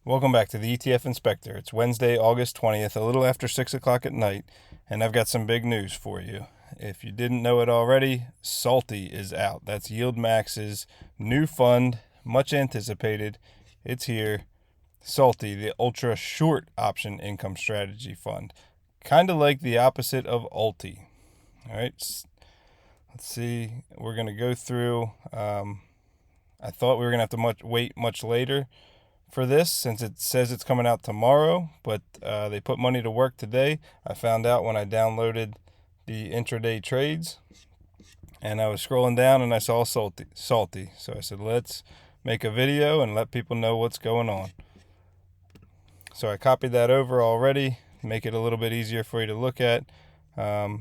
Welcome back to the ETF Inspector. It's Wednesday, August 20th, a little after 6 o'clock at night, and I've got some big news for you. If you didn't know it already, SLTY is out. That's YieldMax's new fund, much anticipated. It's here. SLTY, the Ultra Short Option Income Strategy Fund. Kind of like the opposite of ULTI. All right, let's see. We're going to go through. I thought we were going to have to wait much later for this since it says it's coming out tomorrow, but they put money to work today. I found out when I downloaded the intraday trades, and I was scrolling down and I saw SLTY. So I said, let's make a video and let people know what's going on. So I copied that over already, make it a little bit easier for you to look at. The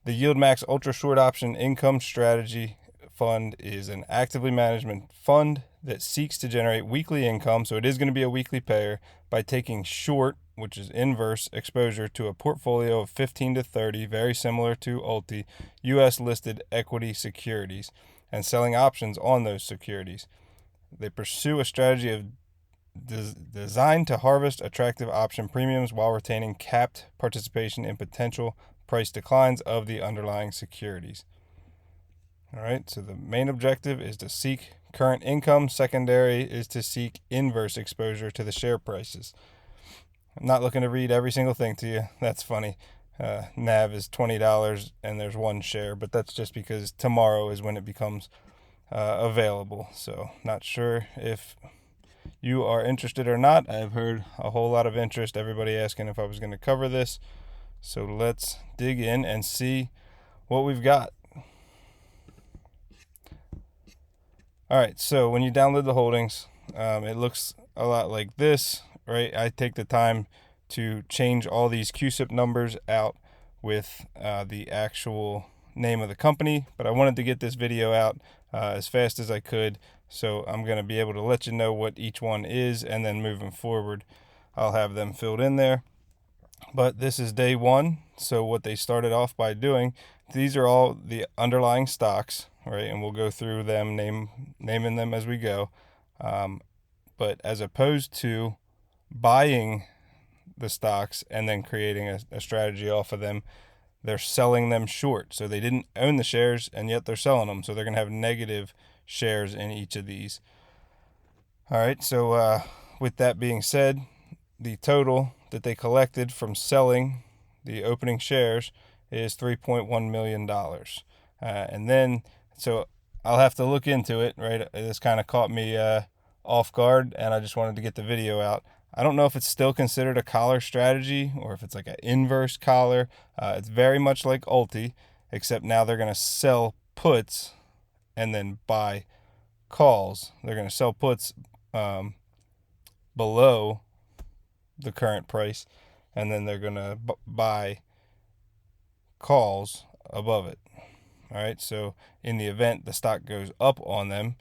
YieldMax Ultra Short Option Income Strategy Fund is an actively managed fund that seeks to generate weekly income, so it is going to be a weekly payer, by taking short, which is inverse, exposure to a portfolio of 15 to 30, very similar to ULTI, U.S. listed equity securities, and selling options on those securities. They pursue a strategy of designed to harvest attractive option premiums while retaining capped participation in potential price declines of the underlying securities. All right, so the main objective is to seek current income. Secondary is to seek inverse exposure to the share prices. I'm not looking to read every single thing to you. That's funny. NAV is $20 and there's one share, but that's just because tomorrow is when it becomes available. So not sure if you are interested or not. I've heard a whole lot of interest, everybody asking if I was going to cover this. So let's dig in and see what we've got. All right, so when you download the holdings, it looks a lot like this, right? I take the time to change all these QSIP numbers out with the actual name of the company, but I wanted to get this video out as fast as I could, so I'm going to be able to let you know what each one is, and then moving forward, I'll have them filled in there. But this is day one, so what they started off by doing, these are all the underlying stocks, right? And we'll go through them, naming them as we go. But as opposed to buying the stocks and then creating a strategy off of them, they're selling them short. So they didn't own the shares, and yet they're selling them. So they're going to have negative shares in each of these. All right, so with that being said, the total that they collected from selling the opening shares is $3.1 million. And then, so I'll have to look into it, right? This kind of caught me off guard, and I just wanted to get the video out. I don't know if it's still considered a collar strategy or if it's like an inverse collar. It's very much like ULTI, except now they're going to sell puts and then buy calls. They're going to sell puts below the current price, and then they're going to buy calls above it. All right, so in the event the stock goes up on them,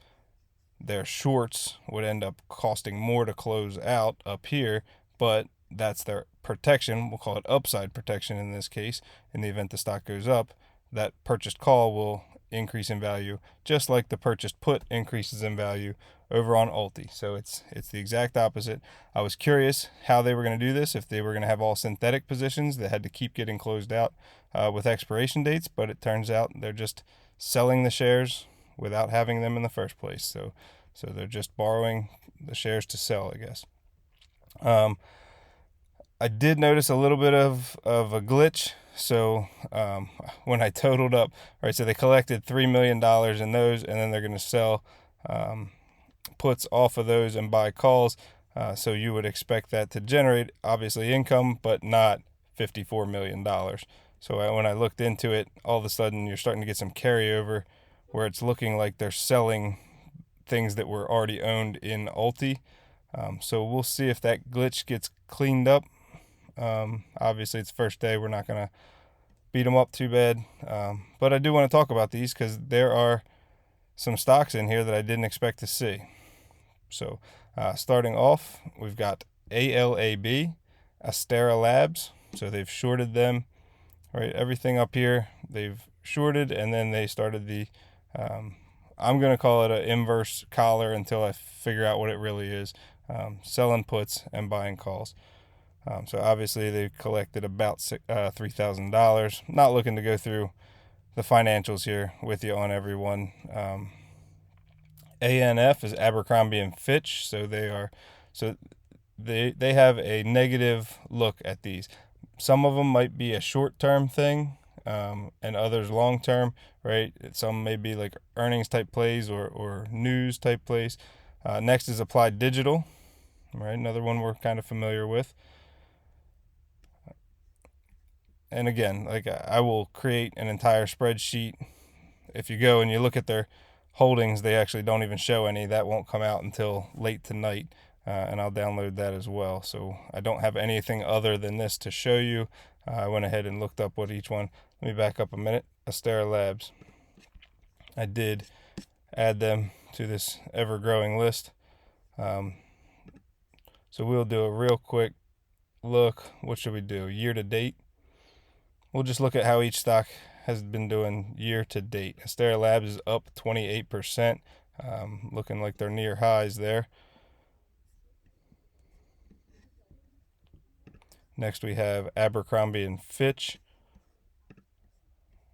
their shorts would end up costing more to close out up here, but that's their protection. We'll call it upside protection in this case. In the event the stock goes up, that purchased call will increase in value, just like the purchased put increases in value over on ULTI. So it's the exact opposite. I was curious how they were going to do this, if they were going to have all synthetic positions that had to keep getting closed out with expiration dates, but it turns out they're just selling the shares without having them in the first place. So they're just borrowing the shares to sell, I guess. I did notice a little bit of a glitch. So when I totaled up, right, so they collected $3 million in those, and then they're going to sell puts off of those and buy calls. So you would expect that to generate, obviously, income, but not $54 million. So when I looked into it, all of a sudden you're starting to get some carryover where it's looking like they're selling things that were already owned in ULTI. So we'll see if that glitch gets cleaned up. Obviously, it's first day. We're not going to beat them up too bad. But I do want to talk about these because there are some stocks in here that I didn't expect to see. So starting off, we've got ALAB, Astera Labs. So they've shorted them, right? Everything up here they've shorted, and then they started the I'm going to call it an inverse collar until I figure out what it really is. Selling puts and buying calls. So obviously they collected about $3,000. Not looking to go through the financials here with you on everyone. ANF is Abercrombie and Fitch, so they have a negative look at these. Some of them might be a short-term thing, and others long-term, right? Some may be like earnings type plays or news type plays. Next is Applied Digital, right? Another one we're kind of familiar with. And again, like I will create an entire spreadsheet. If you go and you look at their holdings, they actually don't even show any. That won't come out until late tonight, and I'll download that as well. So I don't have anything other than this to show you. I went ahead and looked up what each one. Let me back up a minute. Astera Labs. I did add them to this ever-growing list. So we'll do a real quick look. What should we do? Year to date. We'll just look at how each stock has been doing year to date. Astera Labs is up 28%, looking like they're near highs there. Next we have Abercrombie and Fitch.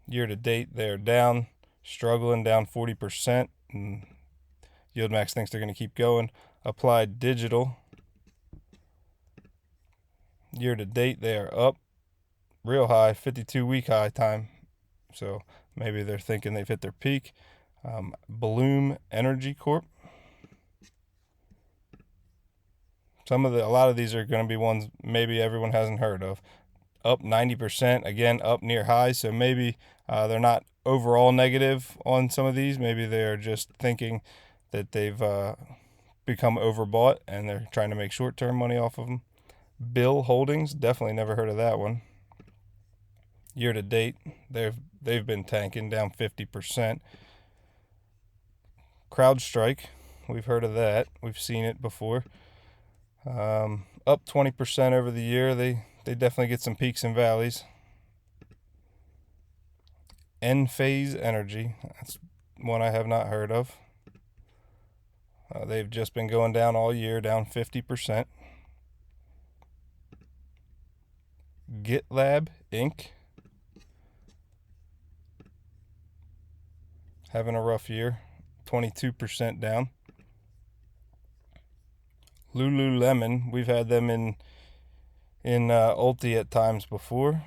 Year to date they're down, struggling, down 40%. And YieldMax thinks they're going to keep going. Applied Digital. Year to date they are up, real high, 52-week high time. So maybe they're thinking they've hit their peak. Bloom Energy Corp. A lot of these are going to be ones maybe everyone hasn't heard of. Up 90%, again, up near highs. So maybe they're not overall negative on some of these. Maybe they're just thinking that they've become overbought and they're trying to make short-term money off of them. Bill Holdings, definitely never heard of that one. Year to date, they've been tanking, down 50%. CrowdStrike, we've heard of that. We've seen it before. Up 20% over the year. They definitely get some peaks and valleys. Enphase Energy, that's one I have not heard of. They've just been going down all year, down 50%. GitLab Inc. having a rough year, 22% down. Lululemon, we've had them in Ulti at times before.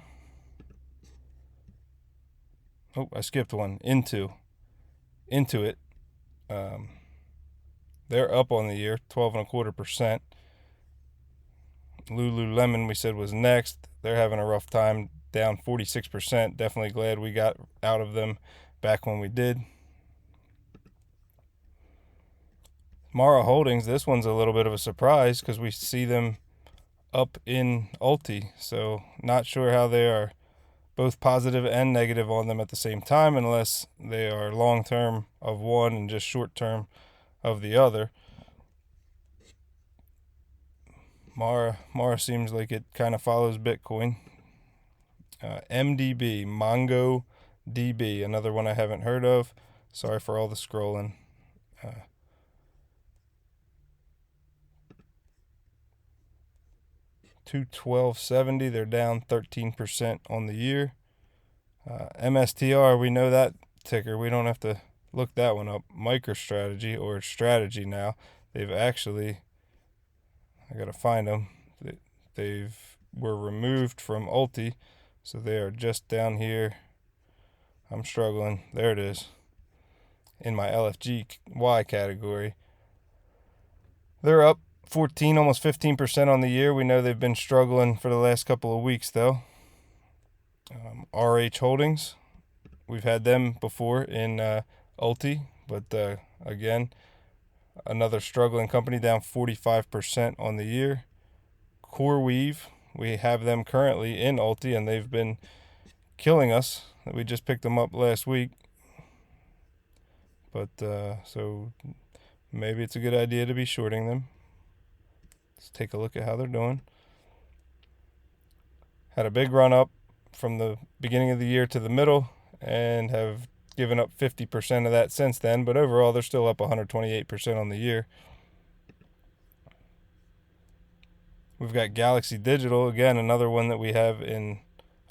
Oh, I skipped one. Intuit. They're up on the year, 12.25%. Lululemon, we said, was next. They're having a rough time, down 46%. Definitely glad we got out of them back when we did. Mara Holdings, this one's a little bit of a surprise because we see them up in Ulti. So not sure how they are both positive and negative on them at the same time, unless they are long-term of one and just short-term of the other. Mara seems like it kind of follows Bitcoin. MDB, MongoDB, another one I haven't heard of. Sorry for all the scrolling. $212.70, they're down 13% on the year. MSTR, we know that ticker. We don't have to look that one up. MicroStrategy, or Strategy now. They've actually, I gotta find them. They were removed from Ulti, so they are just down here. I'm struggling. There it is. In my LFGY category. They're up 14, almost 15% on the year. We know they've been struggling for the last couple of weeks, though. RH Holdings, we've had them before in Ulti, but again, another struggling company, down 45% on the year. CoreWeave, we have them currently in Ulti, and they've been killing us. We just picked them up last week, but so maybe it's a good idea to be shorting them. Let's take a look at how they're doing. Had a big run up from the beginning of the year to the middle, and have given up 50% of that since then, but overall they're still up 128% on the year. We've got Galaxy Digital, again, another one that we have in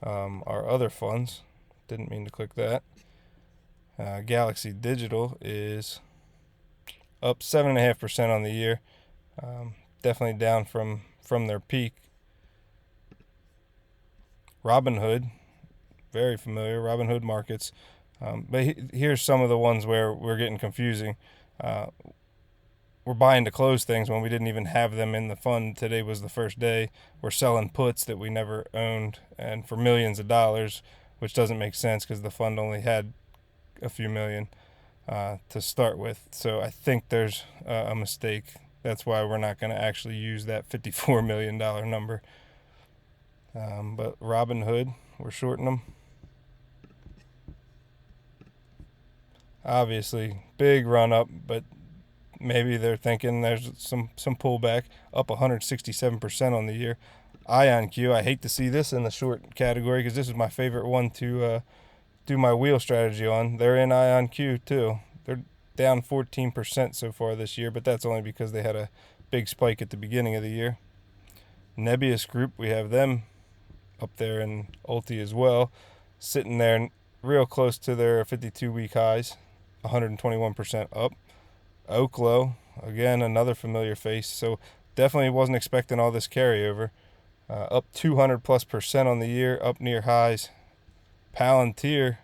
our other funds. Didn't mean to click that. Galaxy Digital is up 7.5% on the year. Definitely down from their peak. Robinhood, very familiar, Robinhood Markets. But here's some of the ones where we're getting confusing. We're buying to close things when we didn't even have them in the fund. Today was the first day. We're selling puts that we never owned, and for millions of dollars, which doesn't make sense because the fund only had a few million to start with. So I think there's a mistake. That's why we're not going to actually use that $54 million number. But Robinhood, we're shorting them. Obviously, big run up, but maybe they're thinking there's some pullback, up 167% on the year. IonQ, I hate to see this in the short category because this is my favorite one to do my wheel strategy on. They're in IonQ too. They're down 14% so far this year, but that's only because they had a big spike at the beginning of the year. Nebius Group, we have them up there in Ulti as well, sitting there real close to their 52-week highs, 121% up. Oklo, again, another familiar face, so definitely wasn't expecting all this carryover. Up 200+% on the year, up near highs. Palantir,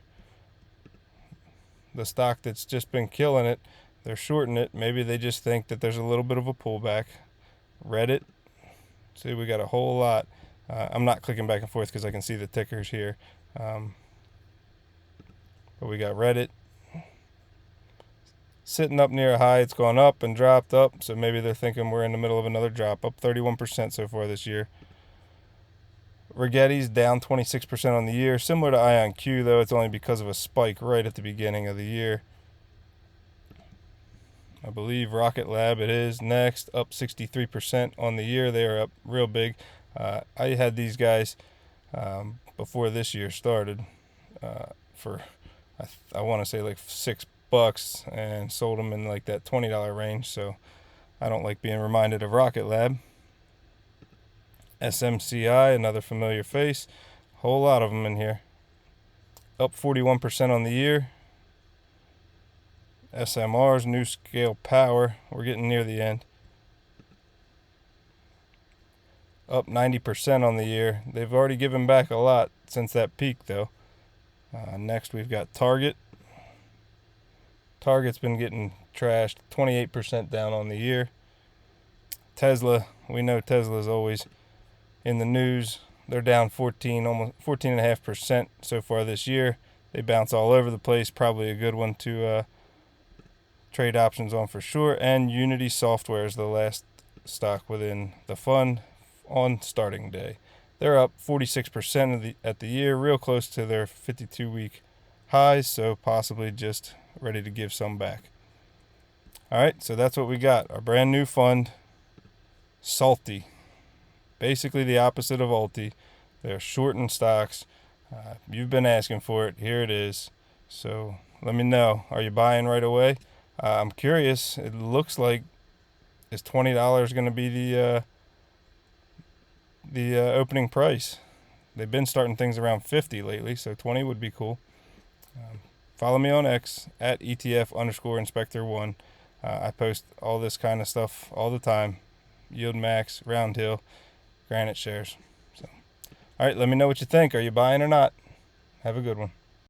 the stock that's just been killing it, they're shorting it. Maybe they just think that there's a little bit of a pullback. Reddit, see, we got a whole lot. I'm not clicking back and forth because I can see the tickers here. But we got Reddit sitting up near a high. It's gone up and dropped up, so maybe they're thinking we're in the middle of another drop, up 31% so far this year. Rigetti's down 26% on the year, similar to IonQ, though it's only because of a spike right at the beginning of the year. I believe Rocket Lab, it is next, up 63% on the year. They are up real big. I had these guys before this year started for I want to say like $6 and sold them in like that $20 range, so I don't like being reminded of Rocket Lab. SMCI, another familiar face, whole lot of them in here, up 41% on the year. SMR's New Scale Power, we're getting near the end, up 90% on the year. They've already given back a lot since that peak though. Next we've got Target. Target's been getting trashed, 28% down on the year. Tesla, we know Tesla's always in the news. They're down almost 14.5% so far this year. They bounce all over the place. Probably a good one to trade options on for sure. And Unity Software is the last stock within the fund on starting day. They're up 46% at the year, real close to their 52-week highs, so possibly just ready to give some back. All right, so that's what we got. Our brand new fund, SLTY. Basically the opposite of Ulti. They're shorting stocks. You've been asking for it. Here it is. So let me know. Are you buying right away? I'm curious. It looks like, is $20 going to be the opening price? They've been starting things around 50 lately, so 20 would be cool. Follow me on X at ETF_inspector1. I post all this kind of stuff all the time. YieldMax, Roundhill, Granite shares. So, all right, let me know what you think. Are you buying or not? Have a good one.